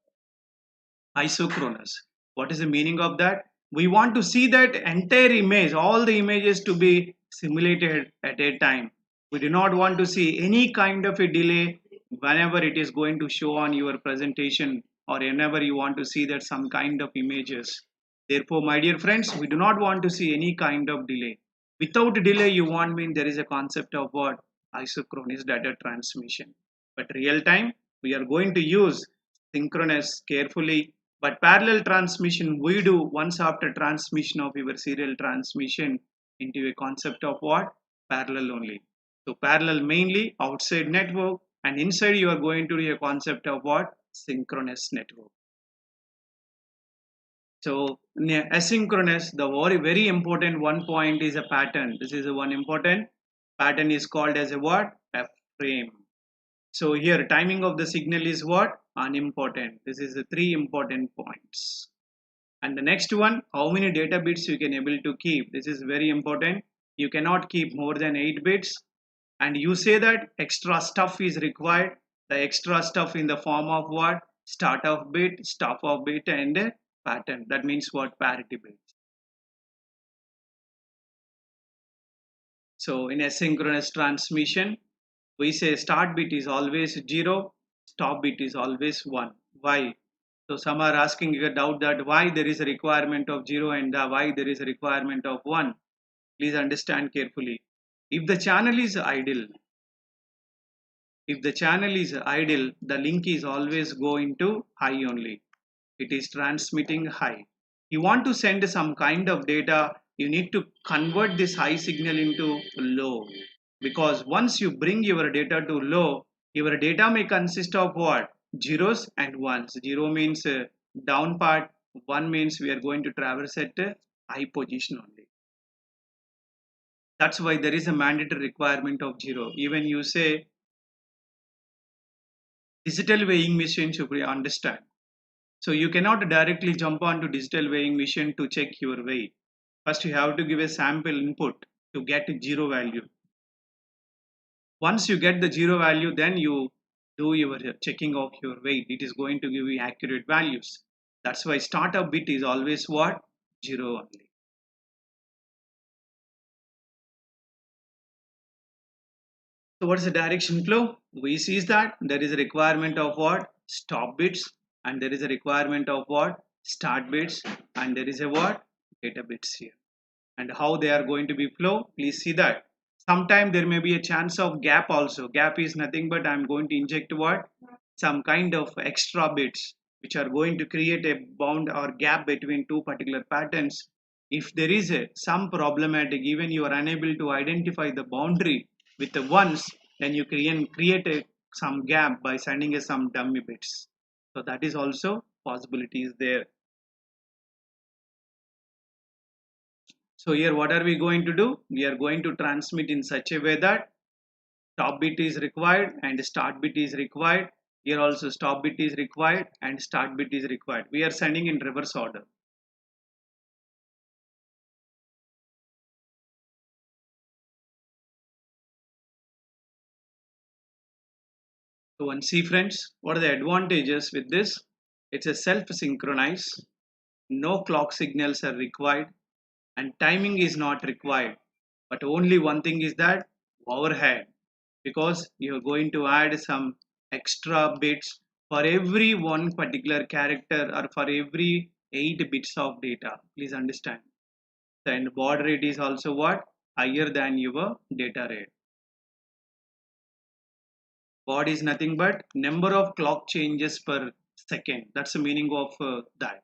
Isochronous. What is the meaning of that? We want to see that entire image, all the images to be simulated at a time. We do not want to see any kind of a delay whenever it is going to show on your presentation or whenever you want to see that some kind of images. Therefore, my dear friends, we do not want to see any kind of delay. Without delay, you want mean there is a concept of what? Isochronous data transmission. But real time, we are going to use synchronous carefully, but parallel transmission we do once after transmission of your serial transmission into a concept of what? Parallel only. So parallel mainly outside network, and inside you are going to do a concept of what? Synchronous network. So asynchronous, the very important one point is a pattern. This is a one important pattern is called as a what? A frame. So here timing of the signal is what? Unimportant. This is the 3 important points. And the next one, how many data bits you can able to keep. This is very important. You cannot keep more than 8 bits. And you say that extra stuff is required. The extra stuff in the form of what? Start of bit, stop of bit, and a pattern. That means what? Parity bits. So in asynchronous transmission, we say start bit is always 0, stop bit is always 1. Why? So some are asking a doubt that why there is a requirement of 0 and why there is a requirement of 1. Please understand carefully. If the channel is idle, the link is always going to high only. It is transmitting high. You want to send some kind of data, you need to convert this high signal into low. Because once you bring your data to low, your data may consist of what? Zeros and ones. Zero means down part, one means we are going to traverse at high position only. That's why there is a mandatory requirement of 0. Even you say digital weighing machine should be understand. So you cannot directly jump onto digital weighing machine to check your weight. First you have to give a sample input to get 0 value. Once you get the 0 value, then you do your checking of your weight. It is going to give you accurate values. That's why startup bit is always what? 0 only. So what's the direction flow? We see that there is a requirement of what? Stop bits, and there is a requirement of what? Start bits, and there is a what? Data bits here. And how they are going to be flow, please see that. Sometime there may be a chance of gap also. Gap is nothing but I'm going to inject what? Some kind of extra bits which are going to create a bound or gap between two particular patterns. If there is some problematic, even you are unable to identify the boundary with the ones, then you create some gap by sending some dummy bits. So that is also possibilities there. So here what are we going to do? We are going to transmit in such a way that stop bit is required and start bit is required. Here also stop bit is required and start bit is required. We are sending in reverse order. So and see friends, what are the advantages with this? It's a self-synchronized, no clock signals are required and timing is not required. But only one thing is that overhead, because you're going to add some extra bits for every one particular character or for every 8 bits of data. Please understand. And baud rate is also what? Higher than your data rate. Baud is nothing but number of clock changes per second. That's the meaning of that.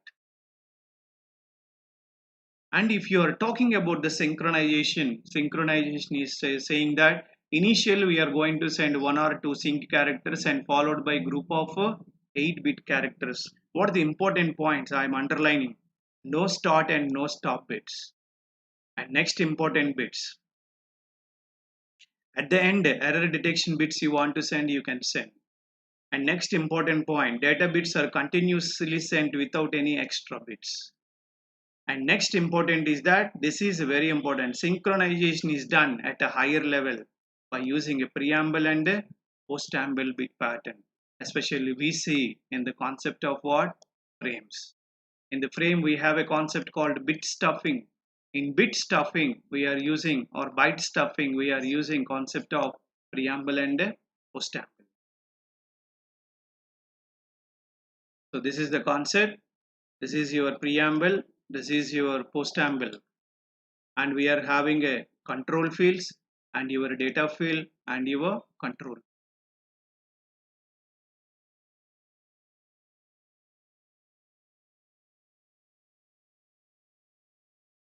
And if you are talking about the synchronization is saying that initially we are going to send one or two sync characters and followed by group of 8-bit characters. What are the important points I am underlining? No start and no stop bits. And next important bits. At the end, error detection bits you want to send, you can send. And next important point, data bits are continuously sent without any extra bits. And next important is that this is very important. Synchronization is done at a higher level by using a preamble and a postamble bit pattern. Especially we see in the concept of what? Frames. In the frame we have a concept called bit stuffing. In bit stuffing we are using, or byte stuffing we are using concept of preamble and a postamble. So this is the concept. This is your preamble. This is your postamble. And we are having a control fields and your data field and your control.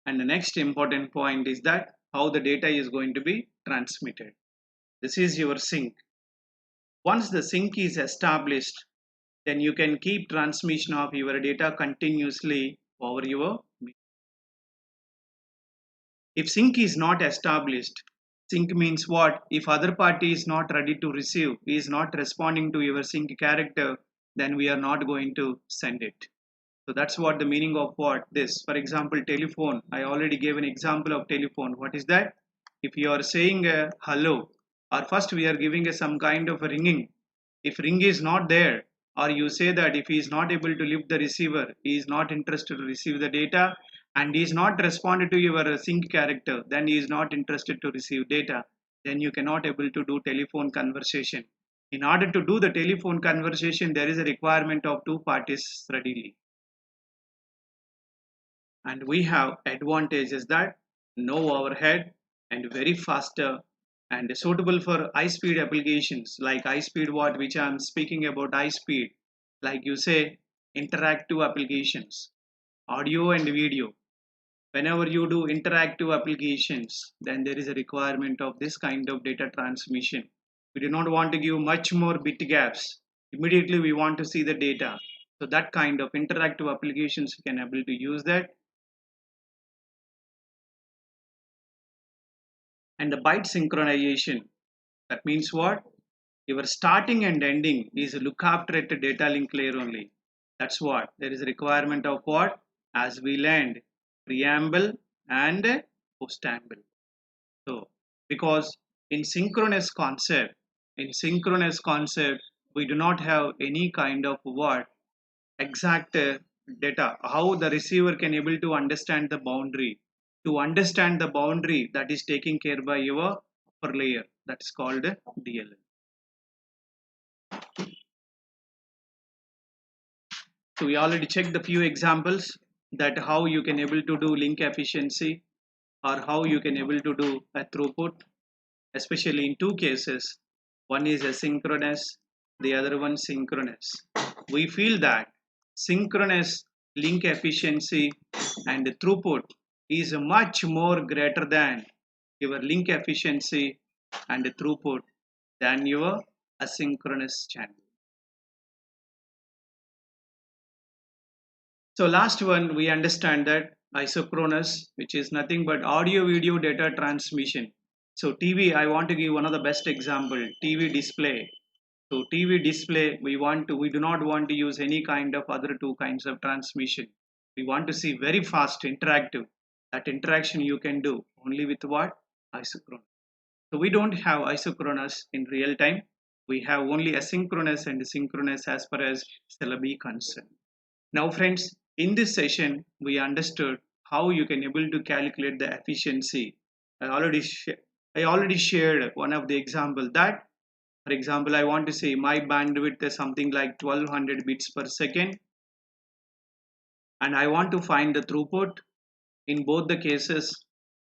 And the next important point is that how the data is going to be transmitted. This is your sync. Once the sync is established, then you can keep transmission of your data continuously over your. If sync is not established, sync means what? If other party is not ready to receive, is not responding to your sync character, then we are not going to send it. So that's what the meaning of what this. For example, telephone. I already gave an example of telephone. What is that? if you are saying hello, or first we are giving some kind of a ringing. If ring is not there, or you say that if he is not able to lift the receiver, he is not interested to receive the data, and he is not responded to your sync character, then he is not interested to receive data. Then you cannot able to do telephone conversation. In order to do the telephone conversation, there is a requirement of two parties readily. And we have advantages that no overhead and very faster and suitable for high speed applications like high speed what which I am speaking about high speed, like you say interactive applications, audio and video. Whenever you do interactive applications, then there is a requirement of this kind of data transmission. We do not want to give much more bit gaps. Immediately we want to see the data. So that kind of interactive applications you can able to use that. And the byte synchronization, that means what? Your starting and ending is look after at the data link layer only. That's what there is a requirement of what, as we learned, preamble and postamble. So because in synchronous concept we do not have any kind of what exact data, how the receiver can able to understand the boundary. To understand the boundary, that is taken care by your upper layer, that is called DLL. So we already checked the few examples that how you can able to do link efficiency, or how you can able to do a throughput, especially in two cases. One is asynchronous, the other one synchronous. We feel that synchronous link efficiency and throughput is much more greater than your link efficiency and throughput than your asynchronous channel. So last one, we understand that isochronous, which is nothing but audio video data transmission. So TV, I want to give one of the best example, TV display. So TV display, we do not want to use any kind of other two kinds of transmission. We want to see very fast interactive. That interaction you can do only with what? Isochronous. So we don't have isochronous in real time. We have only asynchronous and synchronous as far as syllabi concerned. Now friends, in this session, we understood how you can able to calculate the efficiency. I already shared one of the example that, for example, I want to say my bandwidth is something like 1200 bits per second, and I want to find the throughput in both the cases,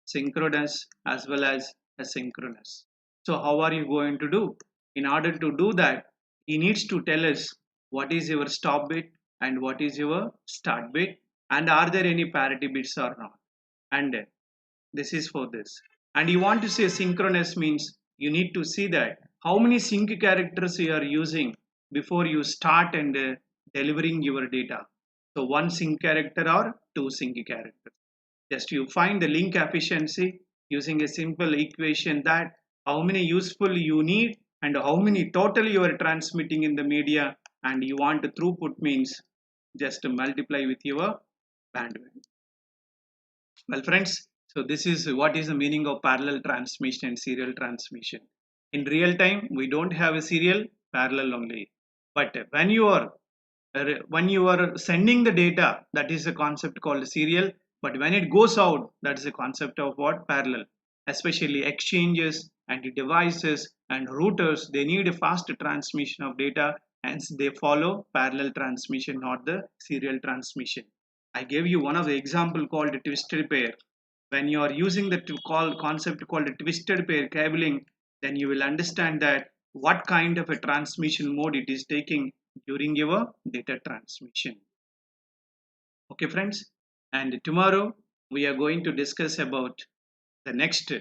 synchronous as well as asynchronous. So how are you going to do? In order to do that, he needs to tell us what is your stop bit and what is your start bit, and are there any parity bits or not. And this is for this. And you want to say synchronous means you need to see that how many sync characters you are using before you start and delivering your data. So one sync character or two sync characters. Just you find the link efficiency using a simple equation that how many useful you need and how many total you are transmitting in the media, and you want the throughput means just multiply with your bandwidth. Well friends, so this is what is the meaning of parallel transmission and serial transmission. In real time, we don't have a serial, parallel only. But when you are sending the data, that is a concept called serial. But when it goes out, that is a concept of what? Parallel. Especially exchanges and devices and routers, they need a fast transmission of data, hence they follow parallel transmission, not the serial transmission. I gave you one of the example called a twisted pair. When you are using the concept called a twisted pair cabling, then you will understand that what kind of a transmission mode it is taking during your data transmission. Okay friends, and tomorrow we are going to discuss about the next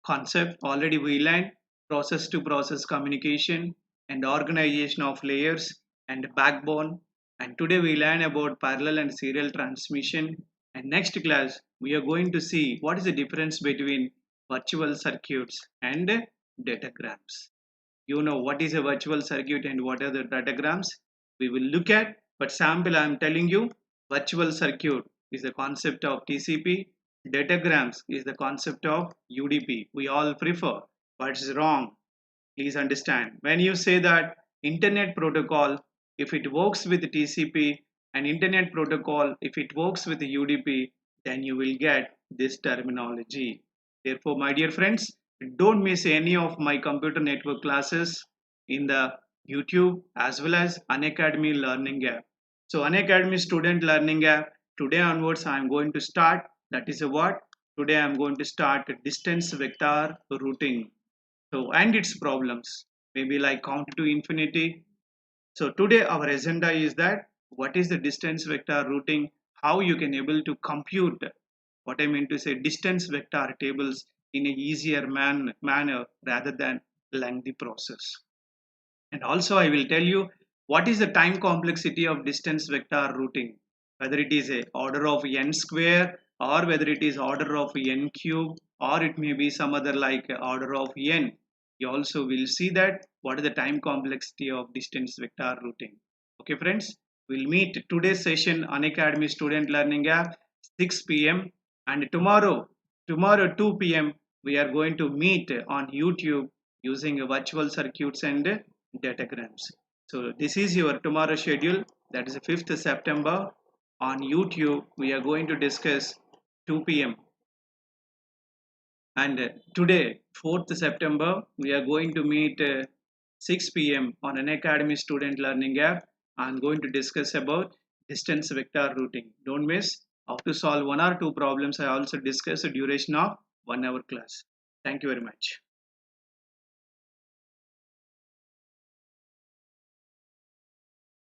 concept. Already we learned process to process communication and organization of layers and backbone, and today we learn about parallel and serial transmission. And next class we are going to see what is the difference between virtual circuits and datagrams. You know what is a virtual circuit and what are the datagrams we will look at, but sample I am telling you, virtual circuit is the concept of TCP, Datagrams is the concept of UDP. We all prefer, but it's wrong. Please understand. When you say that internet protocol, if it works with TCP and internet protocol, if it works with UDP, then you will get this terminology. Therefore, my dear friends, don't miss any of my computer network classes in the YouTube as well as Unacademy learning app. So Unacademy student learning app, today onwards I am going to start. That is a what? Today I am going to start distance vector routing. So and its problems, maybe like count to infinity. So today our agenda is that what is the distance vector routing, how you can able to compute what I mean to say distance vector tables in a easier manner rather than lengthy process. And also I will tell you what is the time complexity of distance vector routing, whether it is a order of n square or whether it is order of n cube or it may be some other like order of n. You also will see that what is the time complexity of distance vector routing. Okay friends, we'll meet today's session on Academy Student Learning App 6 p.m. and tomorrow 2 p.m. we are going to meet on YouTube using virtual circuits and datagrams. So this is your tomorrow schedule, that is 5th September on YouTube. We are going to discuss 2 p.m. and today 4th September we are going to meet 6 p.m. on an Academy student learning app. I'm going to discuss about distance vector routing. Don't miss how to solve one or two problems. I also discuss the duration of 1 hour class. Thank you very much.